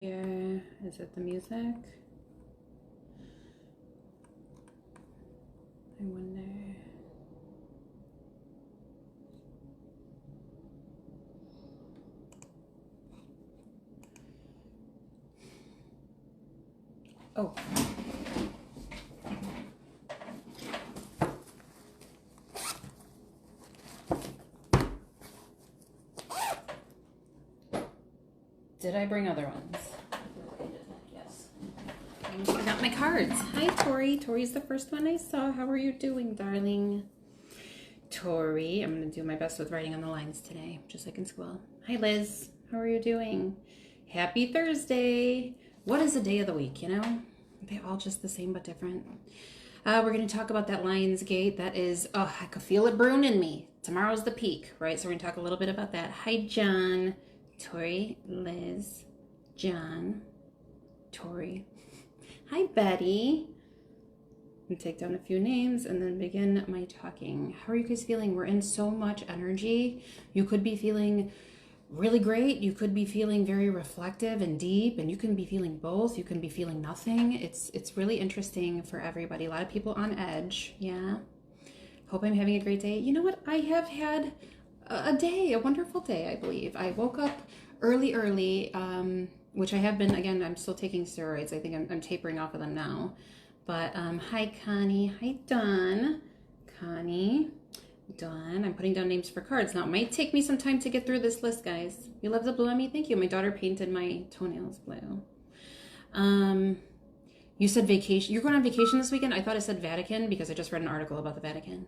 Here, is it the music? I wonder. Oh. Did I bring other ones? Yes. I got my cards. Hi, Tori. Tori's the first one I saw. How are you doing, darling? Tori, I'm going to do my best with writing on the lines today, just like in school. Hi, Liz. How are you doing? Happy Thursday. What is a day of the week, you know? They're all just the same but different. We're going to talk about that Lionsgate. That is, oh, I could feel it brewing in me. Tomorrow's the peak, right? So we're going to talk a little bit about that. Hi, John. Tori, Liz, John, Tori. Hi, Betty. I'm gonna take down a few names and then begin my talking. How are you guys feeling? We're in so much energy. You could be feeling really great. You could be feeling very reflective and deep, and you can be feeling both. You can be feeling nothing. It's really interesting for everybody. A lot of people on edge. Yeah. Hope I'm having a great day. You know what? I have had a wonderful day, I believe. I woke up early, which I have been. Again, I'm still taking steroids. I think I'm tapering off of them now. But hi, Connie. Hi, Dawn. Connie, Dawn. I'm putting down names for cards. Now, it might take me some time to get through this list, guys. You love the blue on me? Thank you. My daughter painted my toenails blue. You said vacation. You're going on vacation this weekend? I thought it said Vatican because I just read an article about the Vatican.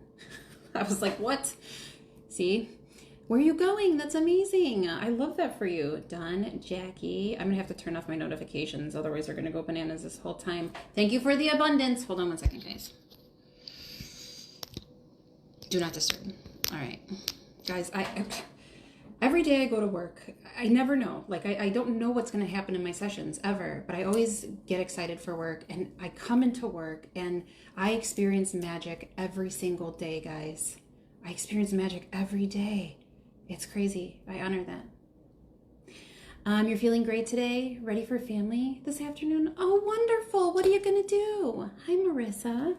I was like, what? See? Where are you going? That's amazing. I love that for you. Done. Jackie. I'm going to have to turn off my notifications. Otherwise, they're going to go bananas this whole time. Thank you for the abundance. Hold on one second, guys. Do not disturb. All right. Guys, every day I go to work, I never know. Like, I don't know what's going to happen in my sessions ever, but I always get excited for work. And I come into work and I experience magic every single day, guys. I experience magic every day. It's crazy. I honor that. You're feeling great today? Ready for family this afternoon? Oh, wonderful. What are you going to do? Hi, Marissa.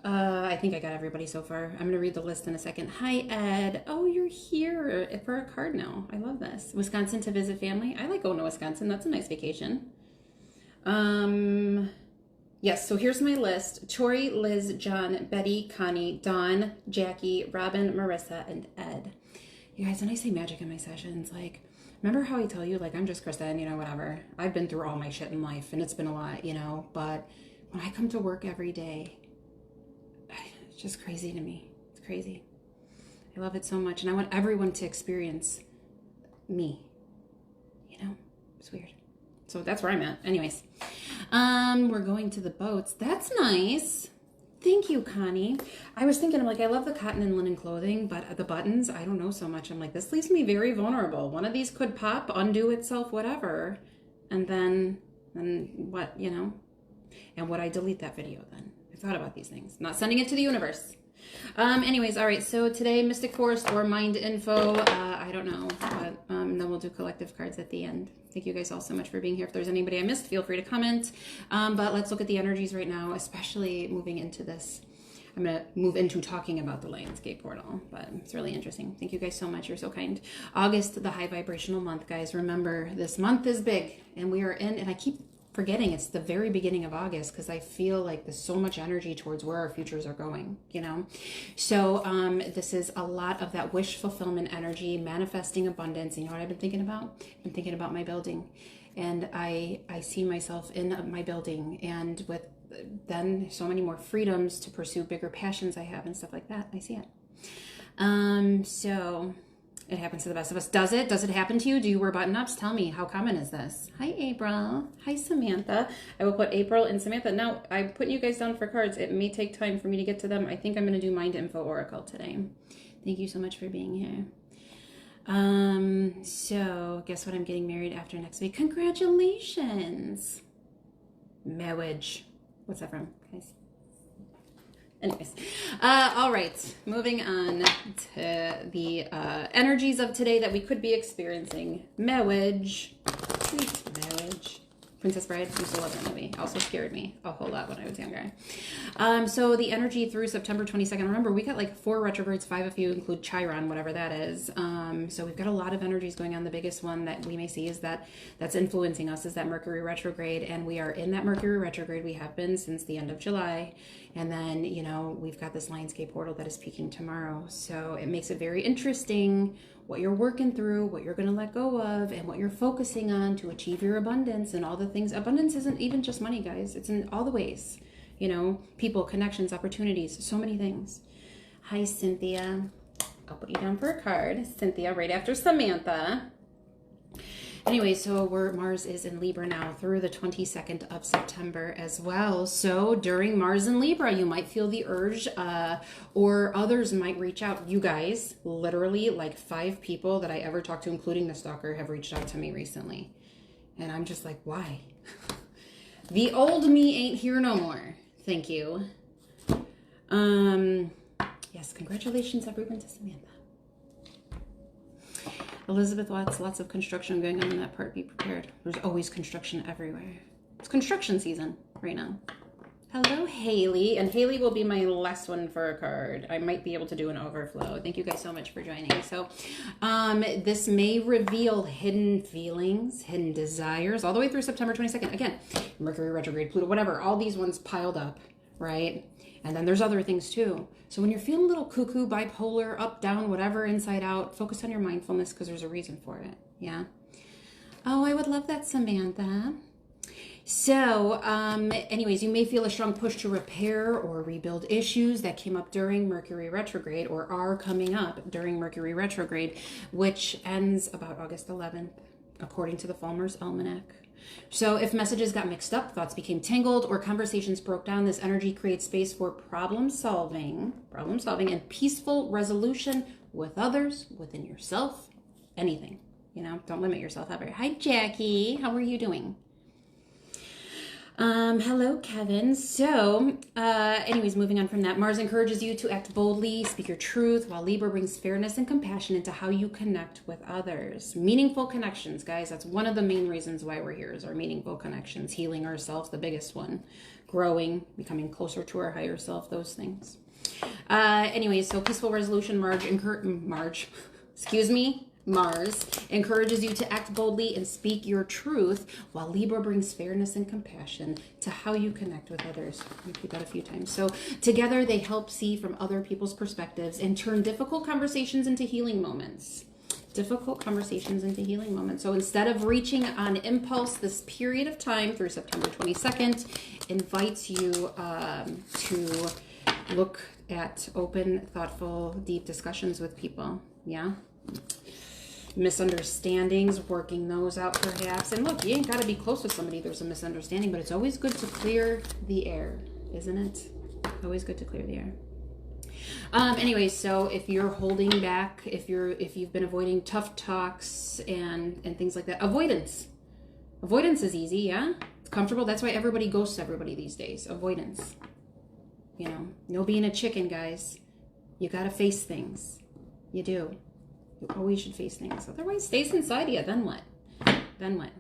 I think I got everybody so far. I'm going to read the list in a second. Hi, Ed. Oh, you're here for a card now. I love this. Wisconsin to visit family. I like going to Wisconsin. That's a nice vacation. Yes, so here's my list. Tori, Liz, John, Betty, Connie, Dawn, Jackie, Robin, Marissa, and Ed. You guys, when I say magic in my sessions, like, remember how I tell you, like, I'm just Kristen, you know, whatever. I've been through all my shit in life, and it's been a lot, you know, but when I come to work every day, it's just crazy to me. It's crazy. I love it so much, and I want everyone to experience me, you know? It's weird. So that's where I'm at. Anyways, we're going to the boats. That's nice. Thank you, Connie. I was thinking, I'm like, I love the cotton and linen clothing, but the buttons, I don't know so much. I'm like, this leaves me very vulnerable. One of these could pop, undo itself, whatever. And then what, you know? And would I delete that video then? I thought about these things. Not sending it to the universe. Anyways, all right, so today, Mystic Forest or Mind Info, I don't know, but then we'll do collective cards at the end. Thank you guys all so much for being here. If there's anybody I missed, feel free to comment. But let's look at the energies right now, especially moving into this. I'm going to move into talking about the Lionsgate portal, but it's really interesting. Thank you guys so much. You're so kind. August, the high vibrational month, guys. Remember, this month is big, and we are in, and I keep forgetting it's the very beginning of August because I feel like there's so much energy towards where our futures are going, you know? So this is a lot of that wish fulfillment energy, manifesting abundance. You know what I've been thinking about? I've been thinking about my building, and I see myself in my building, and with then so many more freedoms to pursue bigger passions I have and stuff like that. I see it. So it happens to the best of us. Does it? Does it happen to you? Do you wear button-ups? Tell me, how common is this? Hi, April. Hi, Samantha. I will put April and Samantha. Now, I'm putting you guys down for cards. It may take time for me to get to them. I think I'm going to do Mind Info Oracle today. Thank you so much for being here. So, guess what? I'm getting married after next week. Congratulations. Marriage. What's that from, guys? Anyways, all right, moving on to the energies of today that we could be experiencing. Marriage, sweet Princess Bride, used to love that movie. Also scared me a whole lot when I was younger. So the energy through September 22nd. Remember, we got like 4 retrogrades, 5 if you include Chiron, whatever that is. So we've got a lot of energies going on. The biggest one that we may see is that's influencing us is that Mercury retrograde. And we are in that Mercury retrograde. We have been since the end of July. And then, you know, we've got this Lionsgate portal that is peaking tomorrow. So it makes it very interesting what you're working through, what you're going to let go of, and what you're focusing on to achieve your abundance and all the things. Abundance isn't even just money, guys. It's in all the ways, you know, people, connections, opportunities, so many things. Hi, Cynthia. I'll put you down for a card. Cynthia, right after Samantha. Anyway, so Mars is in Libra now through the 22nd of September as well. So during Mars in Libra, you might feel the urge or others might reach out. You guys, literally like 5 people that I ever talked to, including the stalker, have reached out to me recently. And I'm just like, why? The old me ain't here no more. Thank you. Yes, congratulations everyone to Samantha. Elizabeth Watts, lots of construction going on in that part. Be prepared. There's always construction everywhere. It's construction season right now. Hello, Haley. And Haley will be my last one for a card. I might be able to do an overflow. Thank you guys so much for joining. So this may reveal hidden feelings, hidden desires, all the way through September 22nd. Again, Mercury retrograde, Pluto, whatever. All these ones piled up, right? And then there's other things too. So when you're feeling a little cuckoo, bipolar, up, down, whatever, inside out, focus on your mindfulness because there's a reason for it. Yeah. Oh, I would love that, Samantha. So anyways, you may feel a strong push to repair or rebuild issues that came up during Mercury retrograde or are coming up during Mercury retrograde, which ends about August 11th, according to the Falmer's Almanac. So if messages got mixed up, thoughts became tangled, or conversations broke down, this energy creates space for problem solving and peaceful resolution with others, within yourself, anything. You know, don't limit yourself ever. Hi, Jackie. How are you doing? Hello, Kevin. So, anyways, moving on from that, Mars encourages you to act boldly, speak your truth, while Libra brings fairness and compassion into how you connect with others. Meaningful connections, guys. That's one of the main reasons why we're here is our meaningful connections, healing ourselves, the biggest one, growing, becoming closer to our higher self, those things. Anyways, so peaceful resolution, Mars encourages you to act boldly and speak your truth, while Libra brings fairness and compassion to how you connect with others. Repeat that a few times. So together they help see from other people's perspectives and turn difficult conversations into healing moments. Difficult conversations into healing moments. So instead of reaching on impulse, this period of time through September 22nd invites you to look at open, thoughtful, deep discussions with people. Yeah. Misunderstandings, working those out perhaps. And look, you ain't got to be close with somebody there's a misunderstanding, but it's always good to clear the air, isn't it? Always good to clear the air. Anyway, so if you're holding back, if you've been avoiding tough talks and things like that, avoidance is easy. Yeah, it's comfortable. That's why everybody ghosts everybody these days. Avoidance. You know, no being a chicken, guys. You got to face things. You do. You always should face things. Otherwise, stays inside you. Then what? Then what?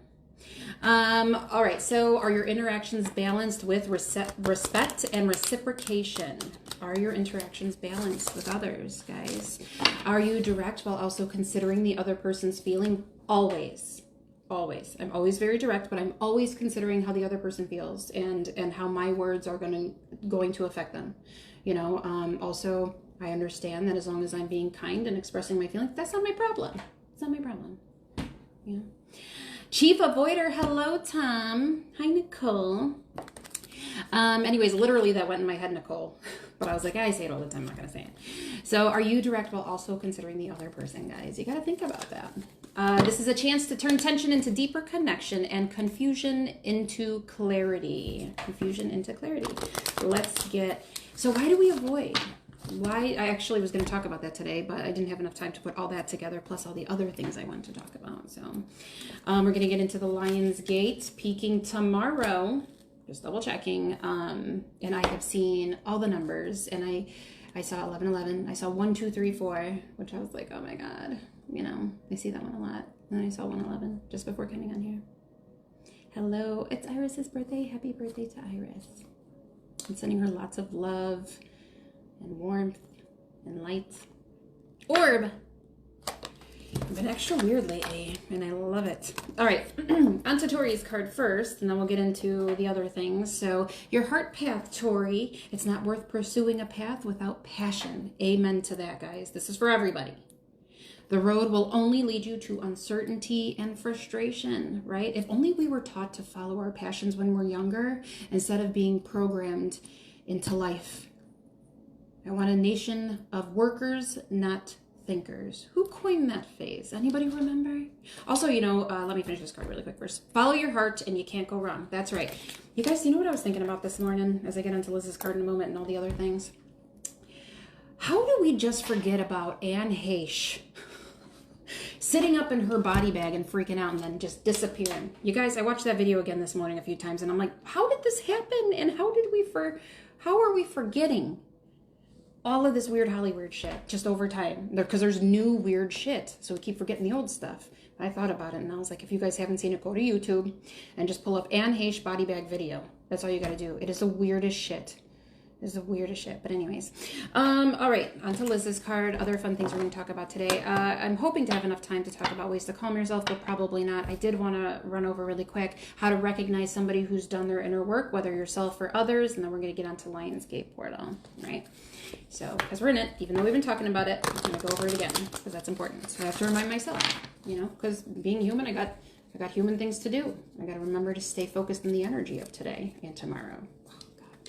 All right. So are your interactions balanced with respect and reciprocation? Are your interactions balanced with others, guys? Are you direct while also considering the other person's feeling? Always. Always. I'm always very direct, but I'm always considering how the other person feels and how my words are going to affect them. You know, also, I understand that as long as I'm being kind and expressing my feelings, that's not my problem. It's not my problem. Yeah. Chief Avoider, hello, Tom. Hi, Nicole. Anyways, literally that went in my head, Nicole. But I was like, I say it all the time, I'm not going to say it. So are you direct while also considering the other person, guys? You got to think about that. This is a chance to turn tension into deeper connection and confusion into clarity. Confusion into clarity. So why do we avoid? Why? I actually was going to talk about that today, but I didn't have enough time to put all that together, plus all the other things I wanted to talk about. So we're going to get into the Lion's Gate, peaking tomorrow. Just double checking. And I have seen all the numbers, and I saw 1111. I saw 1, 2, 3, 4, which I was like, oh my God, you know, I see that one a lot. And then I saw 111 just before coming on here. Hello, it's Iris's birthday. Happy birthday to Iris. I'm sending her lots of love and warmth and light. Orb! I've been extra weird lately, and I love it. All right, on to Tori's card first, and then we'll get into the other things. So, your heart path, Tori. It's not worth pursuing a path without passion. Amen to that, guys. This is for everybody. The road will only lead you to uncertainty and frustration, right? If only we were taught to follow our passions when we're younger instead of being programmed into life. I want a nation of workers, not thinkers. Who coined that phrase? Anybody remember? Also, let me finish this card really quick first. Follow your heart and you can't go wrong. That's right. You guys, you know what I was thinking about this morning as I get into Liz's card in a moment and all the other things? How do we just forget about Anne Heche sitting up in her body bag and freaking out and then just disappearing? You guys, I watched that video again this morning a few times and I'm like, how did this happen? And how are we forgetting all of this weird Hollywood shit just over time? Because there's new weird shit, so we keep forgetting the old stuff. I thought about it and I was like, if you guys haven't seen it, go to YouTube and just pull up Anne Heche body bag video. That's all you got to do. It is the weirdest shit. Is the weirdest shit. But anyways, all right, on to Liz's card. Other fun things we're going to talk about today. I'm hoping to have enough time to talk about ways to calm yourself, but probably not. I did want to run over really quick how to recognize somebody who's done their inner work, whether yourself or others, and then we're going to get onto Lionsgate Portal, right? So, because we're in it, even though we've been talking about it, I'm going to go over it again, because that's important. So I have to remind myself, because being human, I got human things to do. I got to remember to stay focused on the energy of today and tomorrow.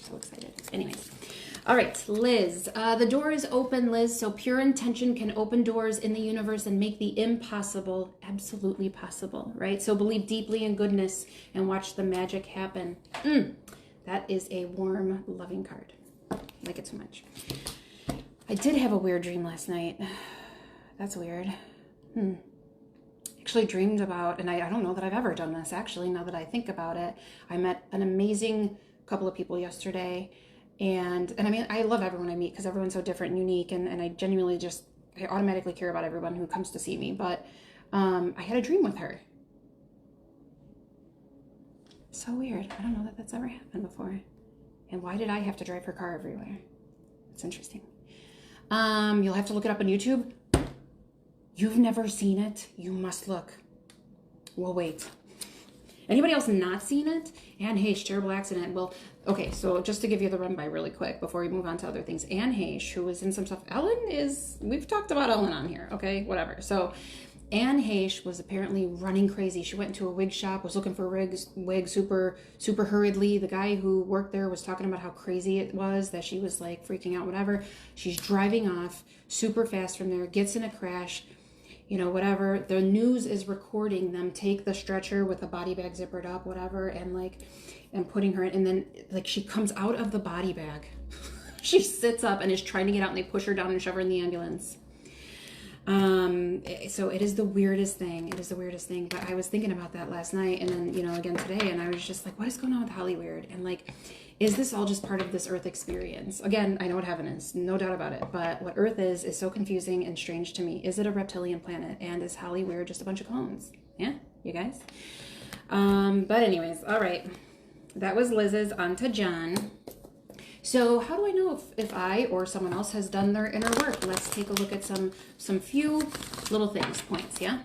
So excited. Anyways. All right, Liz. The door is open, Liz. So pure intention can open doors in the universe and make the impossible absolutely possible, right? So believe deeply in goodness and watch the magic happen. That is a warm, loving card. I like it so much. I did have a weird dream last night. That's weird. Actually dreamed about, and I don't know that I've ever done this, actually, now that I think about it. I met an amazing couple of people yesterday, and I mean, I love everyone I meet because everyone's so different and unique, and I genuinely I automatically care about everyone who comes to see me. But I had a dream with her. So weird. I don't know that that's ever happened before. And why did I have to drive her car everywhere? It's interesting. You'll have to look it up on YouTube. You've never seen it? You must look. We'll wait. Anybody else not seen it? Anne Heche, terrible accident. Well, okay, so just to give you the run by really quick before we move on to other things. Anne Heche, who was in some stuff. We've talked about Ellen on here, okay? Whatever. So Anne Heche was apparently running crazy. She went into a wig shop, was looking for a wig super hurriedly. The guy who worked there was talking about how crazy it was, that she was like freaking out, whatever. She's driving off super fast from there, gets in a crash. Whatever. The news is recording them take the stretcher with the body bag zippered up, whatever, and putting her in. And then, she comes out of the body bag. She sits up and is trying to get out, and they push her down and shove her in the ambulance. So it is the weirdest thing. It is the weirdest thing. But I was thinking about that last night, and then, again today, and I was just like, what is going on with Hollywood? And is this all just part of this Earth experience? Again, I know what heaven is, no doubt about it. But what Earth is so confusing and strange to me. Is it a reptilian planet? And is Hollywood just a bunch of clones? Yeah, you guys? But anyways, all right. That was Liz's. On to John. So how do I know if I or someone else has done their inner work? Let's take a look at some few little things, points, yeah?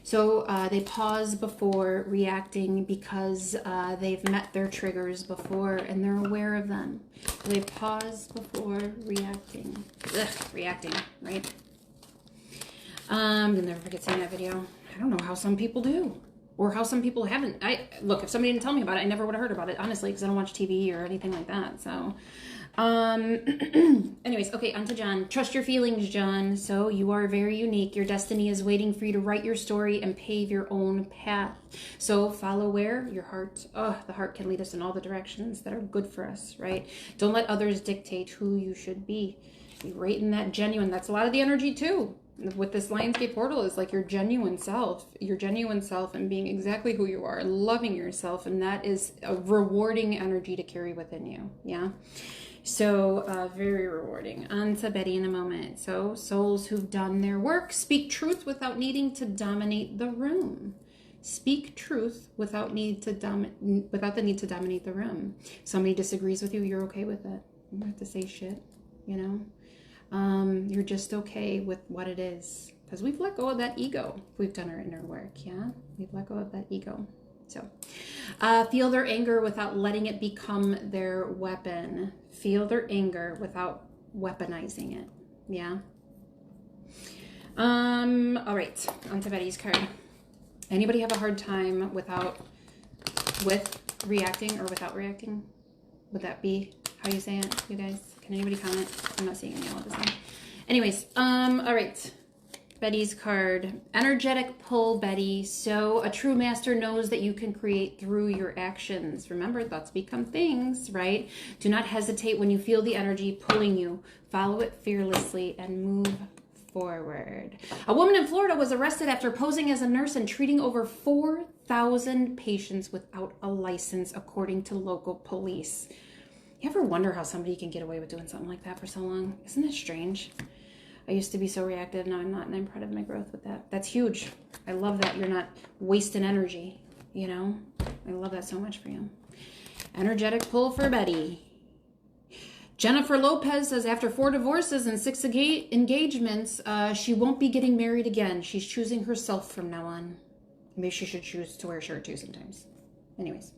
So they pause before reacting because they've met their triggers before and they're aware of them. They pause before reacting. Reacting, right? You'll never forget seeing that video. I don't know how some people do. Or how some people haven't. Look, if somebody didn't tell me about it, I never would have heard about it, honestly, because I don't watch TV or anything like that. So, anyways, okay, on to John. Trust your feelings, John. So you are very unique. Your destiny is waiting for you to write your story and pave your own path. So follow where? Your heart. Oh, the heart can lead us in all the directions that are good for us, right? Don't let others dictate who you should be. Be right in that genuine. That's a lot of the energy, too. With this Lionsgate portal is your genuine self and being exactly who you are, loving yourself. And that is a rewarding energy to carry within you. Yeah. So very rewarding. On to Betty in a moment. So souls who've done their work speak truth without needing to dominate the room. Speak truth without without the need to dominate the room. If somebody disagrees with you, you're okay with it. You don't have to say shit, you know? You're just okay with what it is. Because we've let go of that ego. We've done our inner work, yeah? We've let go of that ego. So, feel their anger without letting it become their weapon. Feel their anger without weaponizing it, yeah? All right, on to Betty's card. Anybody have a hard time with reacting or without reacting? Would that be how you say it, you guys? Can anybody comment? I'm not seeing any all this time. Anyways, all right. Betty's card. Energetic pull, Betty. So a true master knows that you can create through your actions. Remember, thoughts become things, right? Do not hesitate when you feel the energy pulling you. Follow it fearlessly and move forward. A woman in Florida was arrested after posing as a nurse and treating over 4,000 patients without a license, according to local police. You ever wonder how somebody can get away with doing something like that for so long? Isn't that strange? I used to be so reactive. Now I'm not, and I'm proud of my growth with that. That's huge. I love that you're not wasting energy, you know? I love that so much for you. Energetic pull for Betty. Jennifer Lopez says after 4 divorces and 6 engagements, she won't be getting married again. She's choosing herself from now on. Maybe she should choose to wear a shirt too sometimes. Anyways.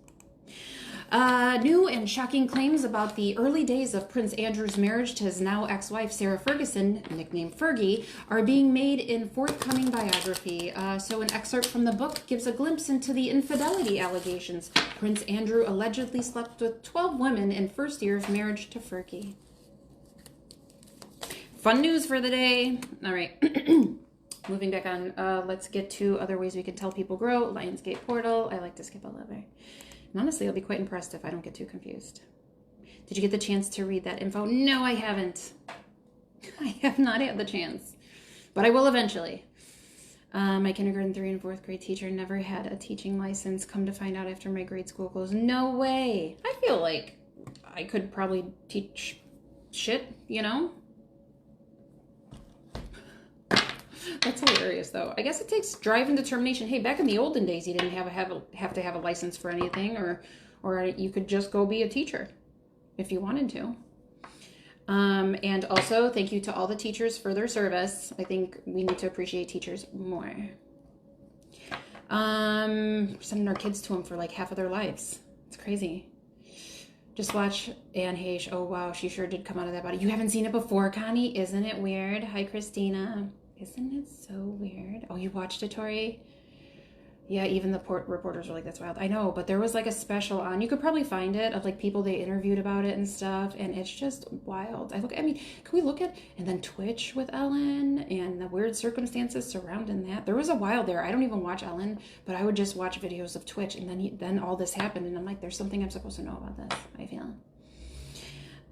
New and shocking claims about the early days of Prince Andrew's marriage to his now ex-wife Sarah Ferguson, nicknamed Fergie, are being made in forthcoming biography. So an excerpt from the book gives a glimpse into the infidelity allegations. Prince Andrew allegedly slept with 12 women in first year of marriage to Fergie. Fun news for the day. All right. Moving back on, let's get to other ways we can tell people grow. Lionsgate portal. I like to skip a lever. And honestly, I'll be quite impressed if I don't get too confused. Did you get the chance to read that info? No, I haven't. I have not had the chance, but I will eventually. My kindergarten 3 and 4th grade teacher never had a teaching license. Come to find out after my grade school closed. No way. I feel like I could probably teach shit, you know? That's hilarious, though. I guess it takes drive and determination. Hey, back in the olden days, you didn't have to have a license for anything, or you could just go be a teacher if you wanted to. And also, thank you to all the teachers for their service. I think we need to appreciate teachers more. Sending our kids to them for like half of their lives. It's crazy. Just watch Anne Heche. Oh, wow, she sure did come out of that body. You haven't seen it before, Connie? Isn't it weird? Hi, Christina. Isn't it so weird? Oh, you watched it, Tori? Yeah, even the reporters were like, that's wild. I know, but there was like a special on. You could probably find it of like people they interviewed about it and stuff, and it's just wild. I mean, can we look at, and then Twitch with Ellen and the weird circumstances surrounding that? There was a while there. I don't even watch Ellen, but I would just watch videos of Twitch, and then all this happened, and I'm like, there's something I'm supposed to know about this, I feel.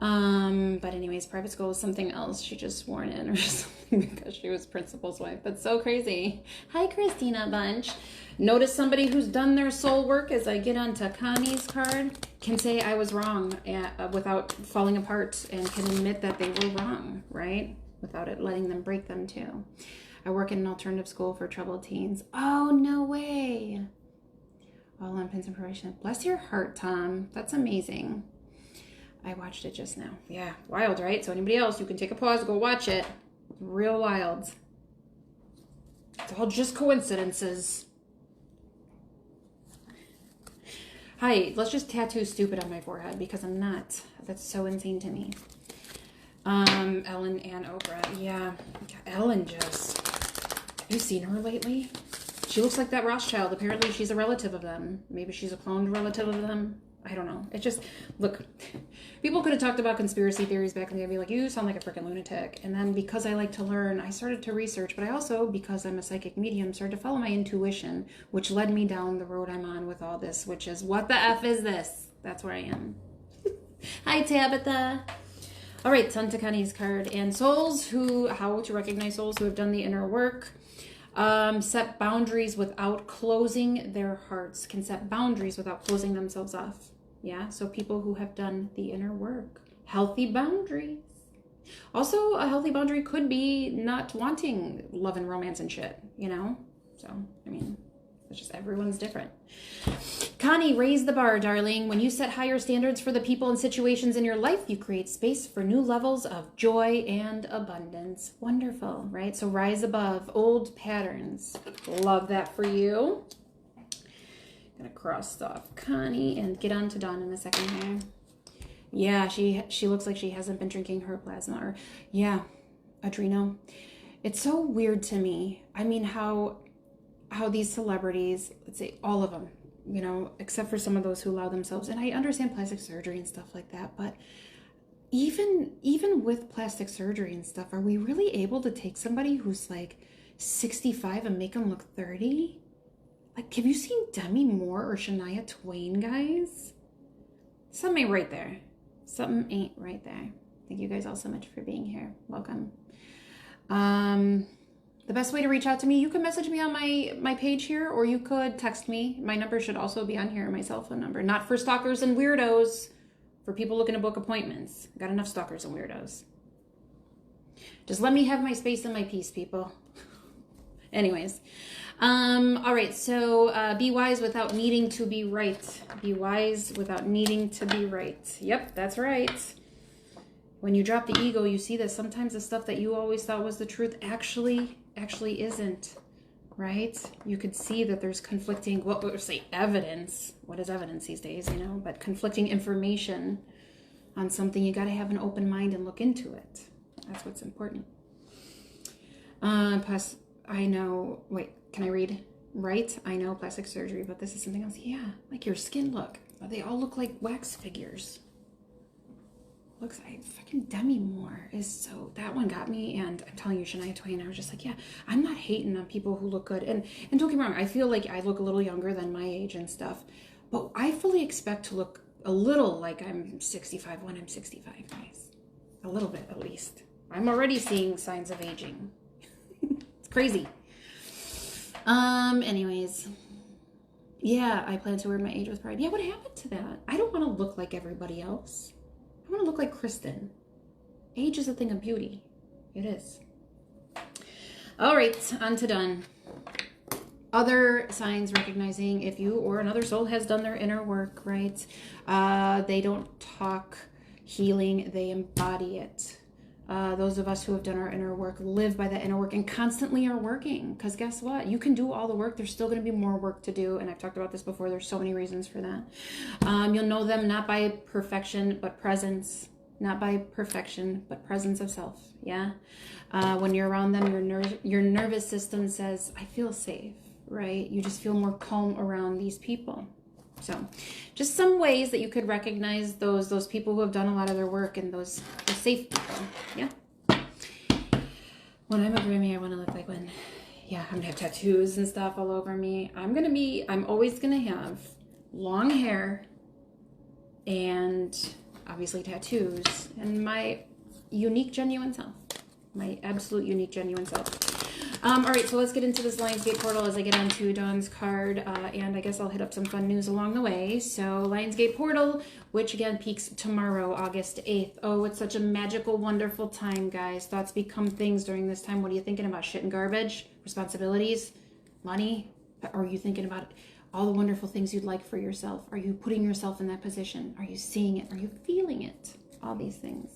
But anyways, private school was something else. She just sworn in or something because she was principal's wife. That's so crazy. Hi, Christina Bunch. Notice somebody who's done their soul work as I get onto Connie's card can say I was wrong without falling apart and can admit that they were wrong, right? Without it letting them break them too. I work in an alternative school for troubled teens. Oh, no way. All on pins and probation. Bless your heart, Tom. That's amazing. I watched it just now. Yeah, wild, right? So anybody else, you can take a pause, go watch it. Real wild. It's all just coincidences. Hi, let's just tattoo stupid on my forehead because I'm not. That's so insane to me. Ellen and Oprah. Yeah, Ellen just... Have you seen her lately? She looks like that Rothschild. Apparently she's a relative of them. Maybe she's a cloned relative of them. I don't know. It just, look, people could have talked about conspiracy theories back in the day and be like, you sound like a freaking lunatic. And then because I like to learn, I started to research, but I also, because I'm a psychic medium, started to follow my intuition, which led me down the road I'm on with all this, which is, what the F is this? That's where I am. Hi, Tabitha. All right, Ton Connie's card. And souls how to recognize souls who have done the inner work. Set boundaries without closing their hearts, can set boundaries without closing themselves off. Yeah, so people who have done the inner work. Healthy boundaries. Also, a healthy boundary could be not wanting love and romance and shit, you know? So, I mean, It's just everyone's different. Connie, raise the bar, darling. When you set higher standards for the people and situations in your life, you create space for new levels of joy and abundance. Wonderful, right? So rise above old patterns. Love that for you. Gonna cross off Connie and get on to Dawn in a second here. Yeah, she looks like she hasn't been drinking her plasma. Or yeah, adreno. It's so weird to me. I mean, how these celebrities, let's say all of them, you know, except for some of those who allow themselves, and I understand plastic surgery and stuff like that, but even with plastic surgery and stuff, are we really able to take somebody who's like 65 and make them look 30? Like, have you seen Demi Moore or Shania Twain, guys? Something ain't right there. Something ain't right there. Thank you guys all so much for being here. Welcome. The best way to reach out to me, you can message me on my page here, or you could text me. My number should also be on here, my cell phone number. Not for stalkers and weirdos, for people looking to book appointments. Got enough stalkers and weirdos. Just let me have my space and my peace, people. Anyways, all right, so be wise without needing to be right. Be wise without needing to be right. Yep, that's right. When you drop the ego, you see that sometimes the stuff that you always thought was the truth actually isn't, right? You could see that there's conflicting, what would say evidence. What is evidence these days, you know? But conflicting information on something, you got to have an open mind and look into it. That's what's important. Plus, I know, wait, can I read? Right? I know plastic surgery, but this is something else. Yeah, like your skin look. They all look like wax figures. Looks like fucking Demi Moore is so, that one got me. And I'm telling you, Shania Twain, I was just like, yeah, I'm not hating on people who look good. And don't get me wrong, I feel like I look a little younger than my age and stuff, but I fully expect to look a little like I'm 65 when I'm 65, guys. A little bit, at least. I'm already seeing signs of aging. It's crazy. Anyways. Yeah, I plan to wear my age with pride. Yeah, what happened to that? I don't want to look like everybody else. I want to look like Kristen. Age is a thing of beauty. It is. All right, on to done. Other signs recognizing if you or another soul has done their inner work, right? They don't talk healing, they embody it. Those of us who have done our inner work live by that inner work and constantly are working. Because guess what? You can do all the work. There's still going to be more work to do. And I've talked about this before. There's so many reasons for that. You'll know them not by perfection, but presence. Not by perfection, but presence of self. Yeah. When you're around them, your nervous system says, I feel safe, right? You just feel more calm around these people. So just some ways that you could recognize those people who have done a lot of their work and those safe people. Yeah. When I'm a Grammy, I want to look like when, yeah, I'm going to have tattoos and stuff all over me. I'm always going to have long hair and obviously tattoos and my unique, genuine self. My absolute unique, genuine self. All right, so let's get into this Lionsgate portal as I get onto Dawn's card, and I guess I'll hit up some fun news along the way. So Lionsgate portal, which again peaks tomorrow, August 8th. Oh, it's such a magical, wonderful time, guys. Thoughts become things during this time. What are you thinking about? Shit and garbage? Responsibilities? Money? Are you thinking about all the wonderful things you'd like for yourself? Are you putting yourself in that position? Are you seeing it? Are you feeling it? All these things.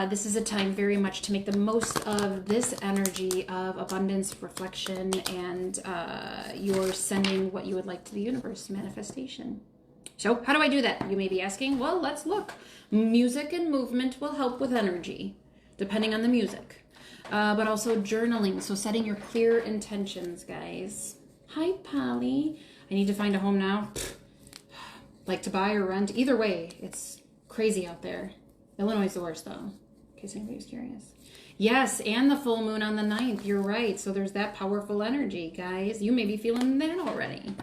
This is a time very much to make the most of this energy of abundance, reflection, and you're sending what you would like to the universe, manifestation. So how do I do that? You may be asking. Well, let's look. Music and movement will help with energy, depending on the music. But also journaling, so setting your clear intentions, guys. Hi, Polly. I need to find a home now. Like to buy or rent. Either way, it's crazy out there. Illinois is the worst, though, in case anybody's curious. Yes, and the full moon on the 9th. You're right. So there's that powerful energy, guys. You may be feeling that already.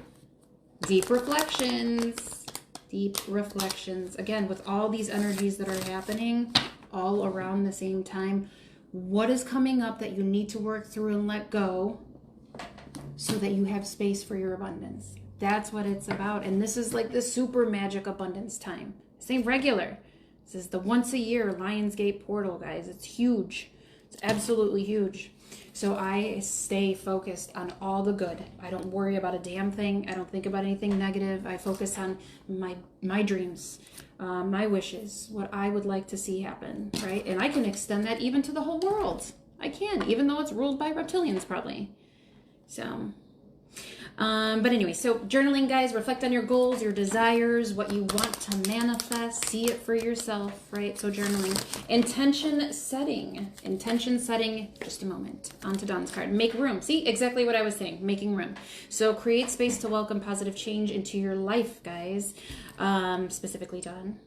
Deep reflections. Deep reflections. Again, with all these energies that are happening all around the same time, what is coming up that you need to work through and let go so that you have space for your abundance? That's what it's about. And this is like the super magic abundance time. This ain't regular. This is the once a year Lionsgate portal, guys. It's huge. It's absolutely huge. So I stay focused on all the good. I don't worry about a damn thing. I don't think about anything negative. I focus on my dreams, my wishes, what I would like to see happen, right? And I can extend that even to the whole world. I can, even though it's ruled by reptilians probably. So, but anyway, so journaling, guys, reflect on your goals, your desires, what you want to manifest, see it for yourself, right? So journaling. Intention setting, just a moment, onto Dawn's card. Make room. See, exactly what I was saying, making room. So create space to welcome positive change into your life, guys. Specifically Dawn.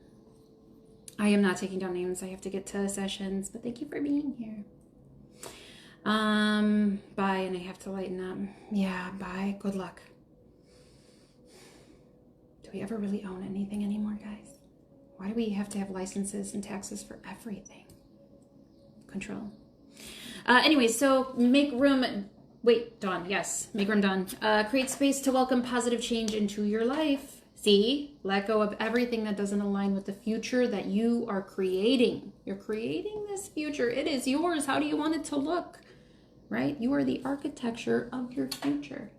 I am not taking down names. I have to get to sessions, but thank you for being here. Bye, and I have to lighten up. Yeah, bye. Good luck. Do we ever really own anything anymore, guys? Why do we have to have licenses and taxes for everything? Control. Anyway, so make room. Wait, Dawn. Yes, make room, Dawn. Create space to welcome positive change into your life. See, let go of everything that doesn't align with the future that you are creating. You're creating this future. It is yours. How do you want it to look? Right? You are the architecture of your future.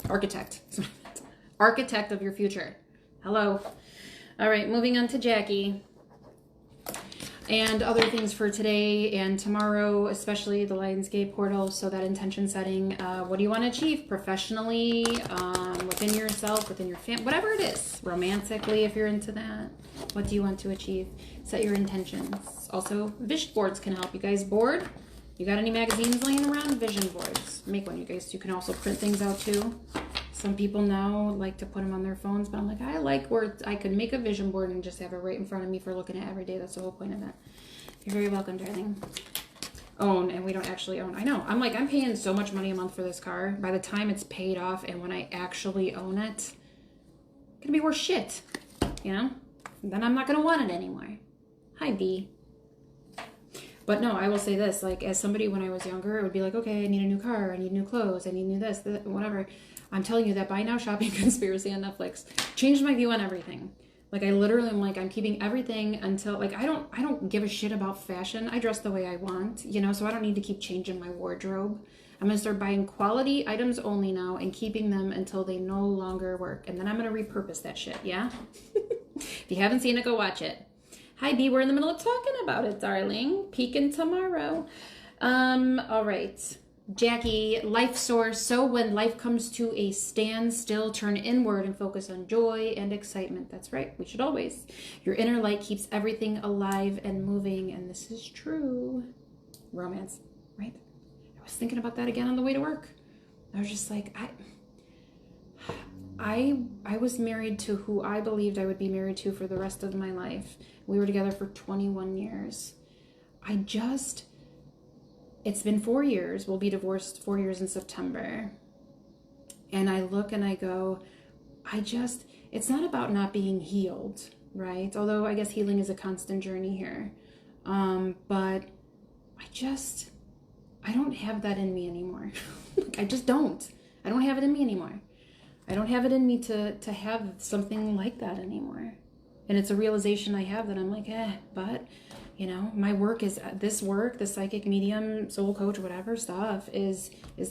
Architect. Architect of your future. Hello. All right, moving on to Jackie. And other things for today and tomorrow, especially the Lionsgate portal. So that intention setting, what do you want to achieve professionally, within yourself, within your family, whatever it is, romantically, if you're into that. What do you want to achieve? Set your intentions. Also, vision boards can help. You guys bored? You got any magazines laying around? Vision boards. Make one, you guys. You can also print things out too. Some people now like to put them on their phones, but I'm like, I like where I could make a vision board and just have it right in front of me for looking at every day. That's the whole point of it. You're very welcome, darling. Own, and we don't actually own. I know. I'm like, I'm paying so much money a month for this car. By the time it's paid off and when I actually own it, it's gonna be worth shit. You know? Then I'm not gonna want it anymore. Hi, B. But no, I will say this, like, as somebody when I was younger, it would be like, okay, I need a new car, I need new clothes, I need new this, whatever. I'm telling you that buy now shopping conspiracy on Netflix changed my view on everything. Like, I literally am like, I'm keeping everything until, like, I don't give a shit about fashion. I dress the way I want, you know, so I don't need to keep changing my wardrobe. I'm going to start buying quality items only now and keeping them until they no longer work. And then I'm going to repurpose that shit, yeah? If you haven't seen it, go watch it. Hi, B. We're in the middle of talking about it, darling. Peeking tomorrow. All right. Jackie, life source. So when life comes to a standstill, turn inward and focus on joy and excitement. That's right. We should always. Your inner light keeps everything alive and moving. And this is true. Romance, right? I was thinking about that again on the way to work. I was just like, I was married to who I believed I would be married to for the rest of my life. We were together for 21 years. It's been 4 years. We'll be divorced 4 years in September. And I look and I go, it's not about not being healed, right? Although I guess healing is a constant journey here. But I don't have that in me anymore. I just don't. I don't have it in me anymore. I don't have it in me to have something like that anymore. And it's a realization I have that I'm like, but, you know, my work is this work, the psychic medium, soul coach, whatever stuff is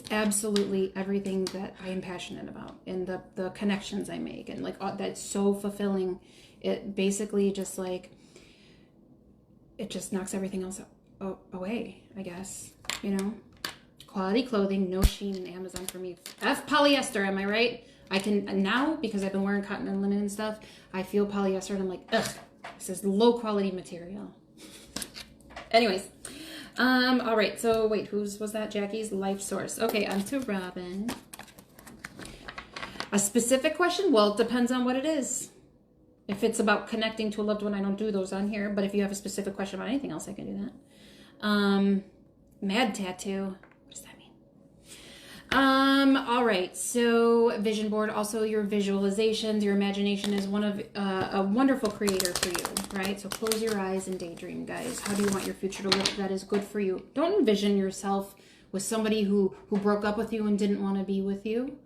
absolutely everything that I am passionate about, and the connections I make, and like that's so fulfilling. It basically just like, it just knocks everything else away, I guess, you know. Quality clothing, no Shein and Amazon for me. F polyester, am I right? I can now, because I've been wearing cotton and linen and stuff, I feel polyester and I'm like, ugh, this is low quality material. Anyways, all right, so wait, whose was that? Jackie's life source. Okay, on to Robin. A specific question? Well, it depends on what it is. If it's about connecting to a loved one, I don't do those on here, but if you have a specific question about anything else, I can do that. Mad tattoo. All right, so vision board, also your visualizations, your imagination is one of a wonderful creator for you, right? So close your eyes and daydream, guys. How do you want your future to look that is good for you? Don't envision yourself with somebody who broke up with you and didn't want to be with you,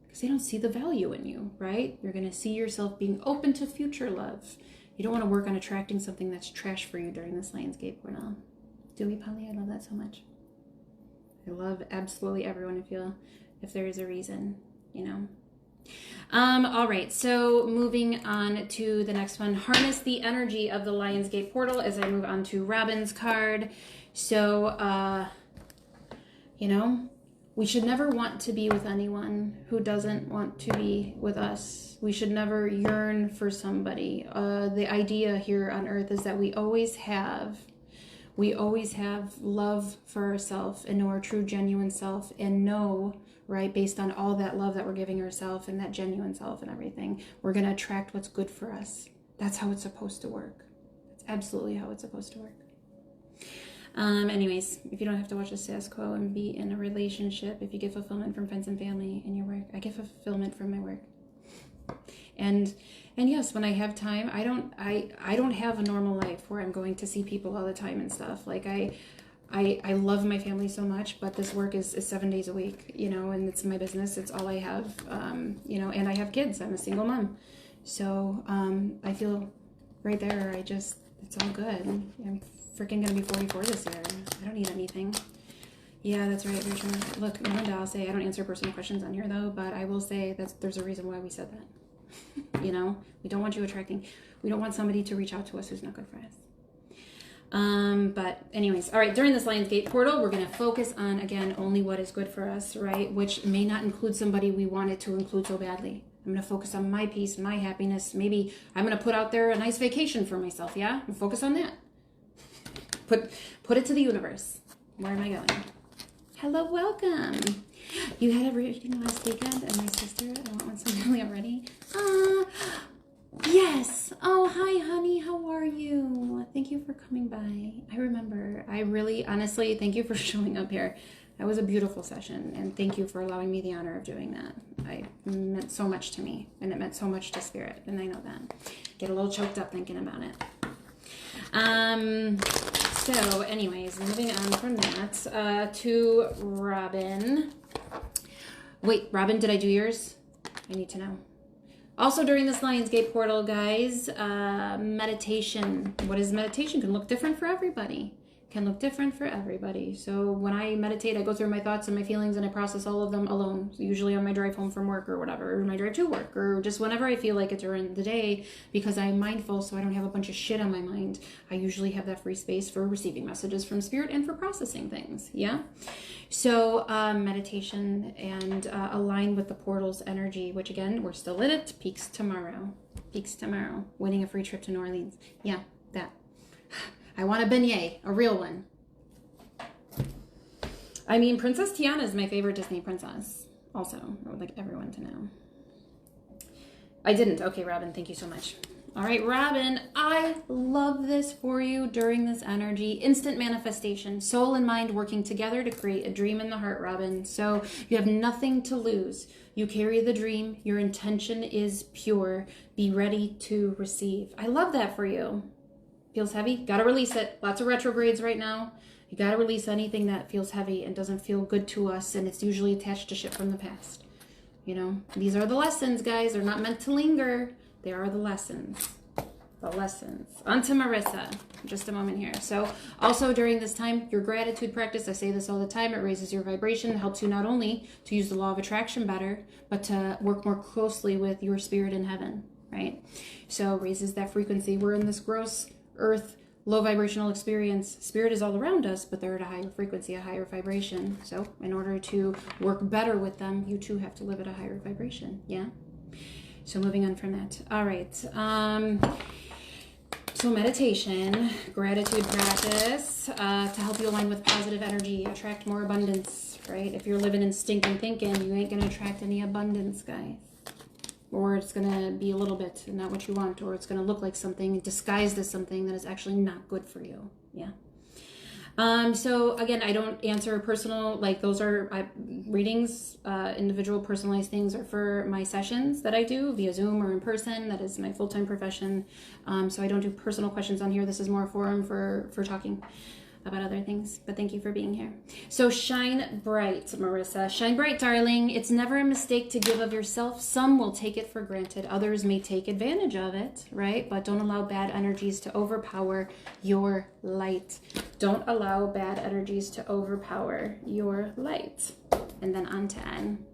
because they don't see the value in you, right? You're going to see yourself being open to future love. You don't want to work on attracting something that's trash for you during this Lionsgate portal. Do we, Polly? I love that so much. I love absolutely everyone if there is a reason, you know. All right, so moving on to the next one. Harness the energy of the Lionsgate portal as I move on to Robin's card. So, you know, we should never want to be with anyone who doesn't want to be with us. We should never yearn for somebody. The idea here on earth is that we always have love for ourselves and know our true, genuine self, and know, right, based on all that love that we're giving ourselves and that genuine self and everything, we're going to attract what's good for us. That's how it's supposed to work. That's absolutely how it's supposed to work. Anyways, if you don't have to watch the status quo and be in a relationship, if you get fulfillment from friends and family in your work, I get fulfillment from my work. And yes, when I have time, I don't have a normal life where I'm going to see people all the time and stuff. Like I love my family so much, but this work is 7 days a week, you know, and it's my business. It's all I have, you know, and I have kids. I'm a single mom. So I feel right there, it's all good. I'm freaking going to be 44 this year. I don't need anything. Yeah, that's right. Look, Melinda, I'll say I don't answer personal questions on here, though, but I will say there's a reason why we said that. You know, we don't want you we don't want somebody to reach out to us who's not good for us. But anyways, all right, during this Lionsgate portal, we're going to focus on, again, only what is good for us, right? Which may not include somebody we wanted to include so badly. I'm going to focus on my peace, my happiness. Maybe I'm going to put out there a nice vacation for myself, yeah? And focus on that. Put it to the universe. Where am I going? Hello, welcome. You had a reading last weekend, and my sister, I want one so badly already. Yes. Oh, hi, honey. How are you? Thank you for coming by. I remember. I really, honestly, thank you for showing up here. That was a beautiful session, and thank you for allowing me the honor of doing that. It meant so much to me, and it meant so much to Spirit, and I know that. Get a little choked up thinking about it. So, anyways, moving on from that to Robin. Wait, Robin, did I do yours? I need to know. Also, during this Lionsgate portal, guys, meditation. What is meditation? Can look different for everybody. So when I meditate, I go through my thoughts and my feelings and I process all of them alone, usually on my drive home from work or whatever, or my drive to work, or just whenever I feel like it during the day, because I'm mindful so I don't have a bunch of shit on my mind. I usually have that free space for receiving messages from Spirit and for processing things, yeah? So meditation and align with the portal's energy, which again, we're still in it. Peaks tomorrow. Winning a free trip to New Orleans. Yeah, that. I want a beignet, a real one. I mean, Princess Tiana is my favorite Disney princess. Also, I would like everyone to know. I didn't. Okay, Robin, thank you so much. All right, Robin, I love this for you during this energy. Instant manifestation, soul and mind working together to create a dream in the heart, Robin. So you have nothing to lose. You carry the dream. Your intention is pure. Be ready to receive. I love that for you. Feels heavy? Gotta release it. Lots of retrogrades right now. You gotta release anything that feels heavy and doesn't feel good to us, and it's usually attached to shit from the past. You know, these are the lessons, guys. They're not meant to linger. They are the lessons. The lessons. On to Marissa. Just a moment here. So also during this time, your gratitude practice, I say this all the time, it raises your vibration, helps you not only to use the law of attraction better, but to work more closely with your spirit in heaven, right? So raises that frequency. We're in this gross earth, low vibrational experience. Spirit is all around us, but they're at a higher frequency, a higher vibration. So in order to work better with them, you too have to live at a higher vibration. Yeah. So moving on from that. All right. So meditation, gratitude practice, to help you align with positive energy, attract more abundance, right? If you're living in stinking thinking, you ain't going to attract any abundance, guys. Or it's going to be a little bit not what you want, or it's going to look like something disguised as something that is actually not good for you. Yeah. So again, I don't answer personal, like those are readings, individual personalized things are for my sessions that I do via Zoom or in person. That is my full-time profession. So I don't do personal questions on here. This is more a forum for talking. about other things, but thank you for being here. So shine bright, Marissa. Shine bright, darling. It's never a mistake to give of yourself. Some will take it for granted. Others may take advantage of it, right? But don't allow bad energies to overpower your light. Don't allow bad energies to overpower your light. And then on to N.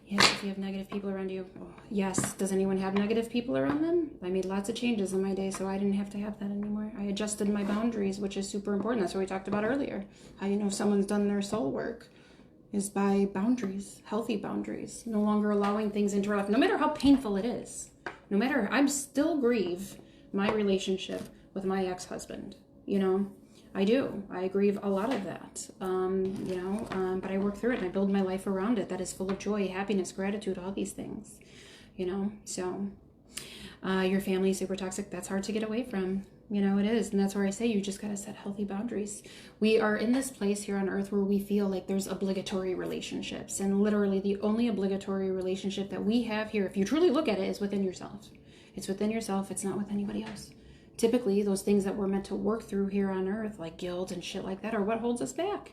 Yes, if you have negative people around you. Oh, yes. Does anyone have negative people around them? I made lots of changes in my day, so I didn't have to have that anymore. I adjusted my boundaries, which is super important. That's what we talked about earlier. How you know if someone's done their soul work is by boundaries, healthy boundaries. No longer allowing things into our life, no matter how painful it is. No matter, I still grieve my relationship with my ex-husband, you know. I do. I grieve a lot of that, but I work through it and I build my life around it that is full of joy, happiness, gratitude, all these things, you know. So your family is super toxic. That's hard to get away from, you know, it is. And that's where I say you just got to set healthy boundaries. We are in this place here on earth where we feel like there's obligatory relationships, and literally the only obligatory relationship that we have here, if you truly look at it, is within yourself. It's within yourself. It's not with anybody else. Typically, those things that we're meant to work through here on earth, like guilt and shit like that, are what holds us back.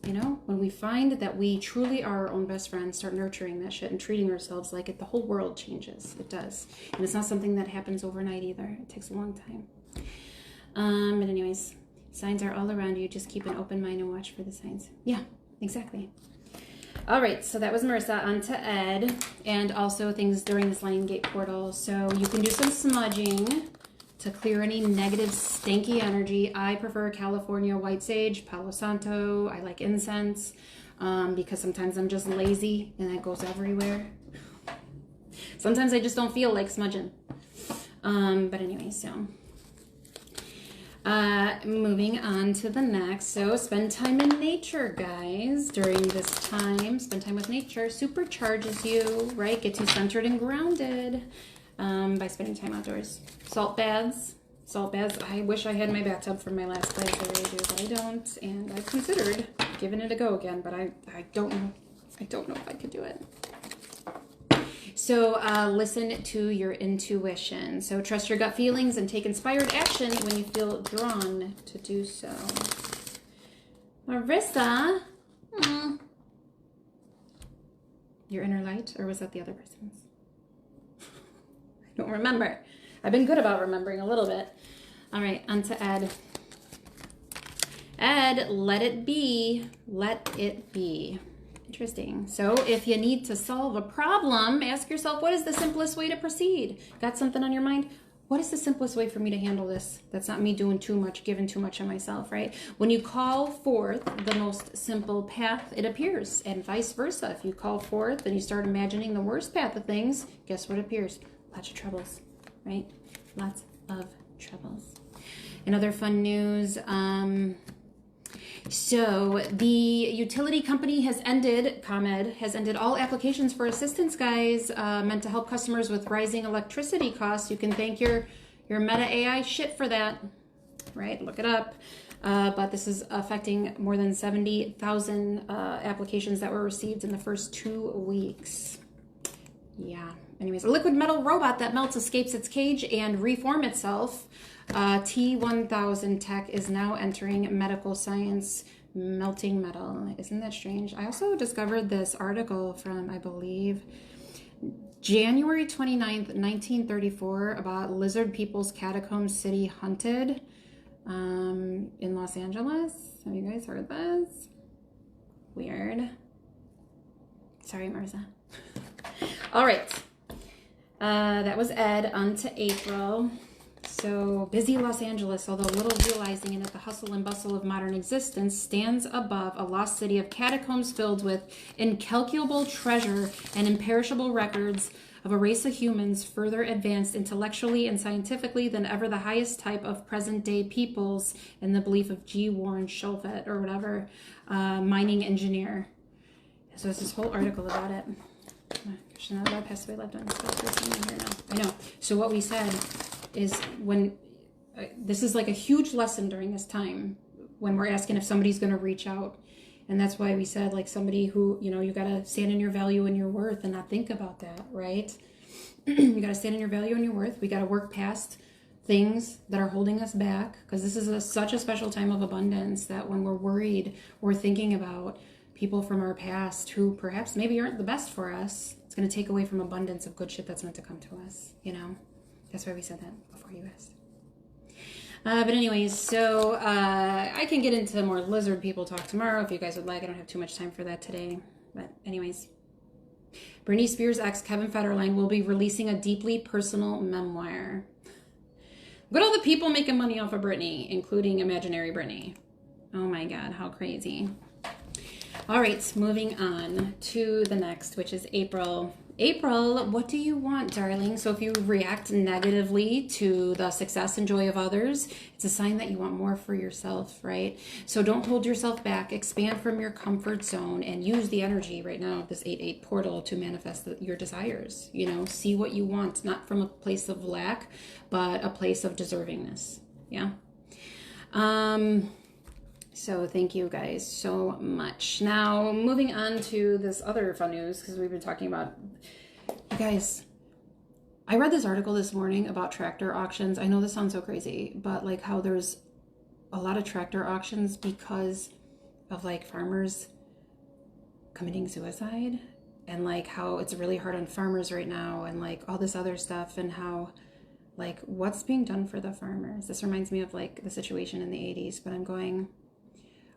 You know, when we find that we truly are our own best friends, start nurturing that shit and treating ourselves like it, the whole world changes. It does. And it's not something that happens overnight either. It takes a long time. But anyways, signs are all around you. Just keep an open mind and watch for the signs. Yeah, exactly. All right, so that was Marissa. On to Ed, and also things during this Lion Gate portal. So you can do some smudging to clear any negative, stanky energy. I prefer California white sage, Palo Santo. I like incense because sometimes I'm just lazy and it goes everywhere. Sometimes I just don't feel like smudging. But anyway, so moving on to the next. So spend time in nature, guys, during this time. Spend time with nature. Supercharges you, right? Gets you centered and grounded. By spending time outdoors. Salt baths. I wish I had my bathtub from my last place. I really do, but I don't. And I've considered giving it a go again, but I don't know. I don't know if I could do it. So listen to your intuition. So trust your gut feelings and take inspired action when you feel drawn to do so. Marissa. Your inner light, or was that the other person's? Don't remember. I've been good about remembering a little bit. All right, on to Ed. Ed, let it be. Let it be. Interesting. So if you need to solve a problem, ask yourself, what is the simplest way to proceed? Got something on your mind? What is the simplest way for me to handle this? That's not me doing too much, giving too much of myself, right? When you call forth the most simple path, it appears, and vice versa. If you call forth and you start imagining the worst path of things, guess what appears? Lots of troubles, right? Lots of troubles. In other fun news, so the utility company has ended, ComEd has ended all applications for assistance, guys, meant to help customers with rising electricity costs. You can thank your Meta AI shit for that, right? Look it up. But this is affecting more than 70,000 applications that were received in the first 2 weeks. Yeah. Anyways, a liquid metal robot that melts, escapes its cage, and reform itself. T1000 tech is now entering medical science, melting metal. Isn't that strange? I also discovered this article from, I believe, January 29th, 1934, about lizard people's catacomb city hunted in Los Angeles. Have you guys heard this? Weird. Sorry, Marissa. All right. That was Ed. On to April. So busy Los Angeles, although little realizing in it, the hustle and bustle of modern existence stands above a lost city of catacombs filled with incalculable treasure and imperishable records of a race of humans further advanced intellectually and scientifically than ever the highest type of present-day peoples, in the belief of G. Warren Schulfet, or whatever, mining engineer. So there's this whole article about it. Gosh, now that I passed away, loved ones, here now. I know. So what we said is, when this is like a huge lesson during this time when we're asking if somebody's going to reach out. And that's why we said, like, somebody who, you know, you got to stand in your value and your worth and not think about that, right? You got to stand in your value and your worth. We got to work past things that are holding us back, because this is such a special time of abundance that when we're worried, we're thinking about people from our past who perhaps maybe aren't the best for us. It's going to take away from abundance of good shit that's meant to come to us, you know? That's why we said that before you asked. But anyways, so I can get into more lizard people talk tomorrow if you guys would like. I don't have too much time for that today. But anyways, Britney Spears' ex Kevin Federline will be releasing a deeply personal memoir. Look at all the people making money off of Britney, including imaginary Britney. Oh my God, how crazy. All right, moving on to the next, which is April. April, what do you want, darling? So if you react negatively to the success and joy of others, it's a sign that you want more for yourself, right? So don't hold yourself back. Expand from your comfort zone and use the energy right now of this 8-8 portal to manifest your desires. You know, see what you want, not from a place of lack, but a place of deservingness. Yeah. So thank you guys so much. Now, moving on to this other fun news, because we've been talking about, you guys, I read this article this morning about tractor auctions. I know this sounds so crazy, but like how there's a lot of tractor auctions because of like farmers committing suicide, and like how it's really hard on farmers right now, and like all this other stuff, and how like what's being done for the farmers. This reminds me of like the situation in the 80s, but I'm going,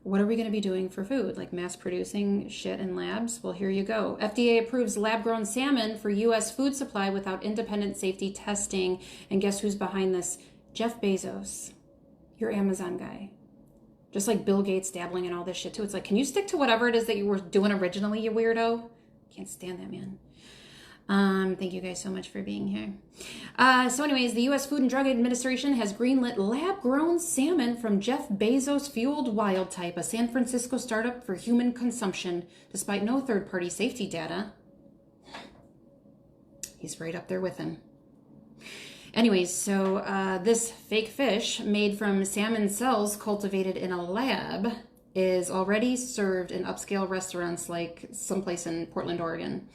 what are we going to be doing for food? Like mass producing shit in labs? Well, here you go. FDA approves lab-grown salmon for U.S. food supply without independent safety testing. And guess who's behind this? Jeff Bezos, your Amazon guy. Just like Bill Gates dabbling in all this shit too. It's like, can you stick to whatever it is that you were doing originally, you weirdo? Can't stand that, man. Thank you guys so much for being here. So anyways, the U.S. Food and Drug Administration has greenlit lab-grown salmon from Jeff Bezos-fueled Wild Type, a San Francisco startup for human consumption, despite no third-party safety data. He's right up there with him. Anyways, so this fake fish made from salmon cells cultivated in a lab is already served in upscale restaurants like someplace in Portland, Oregon.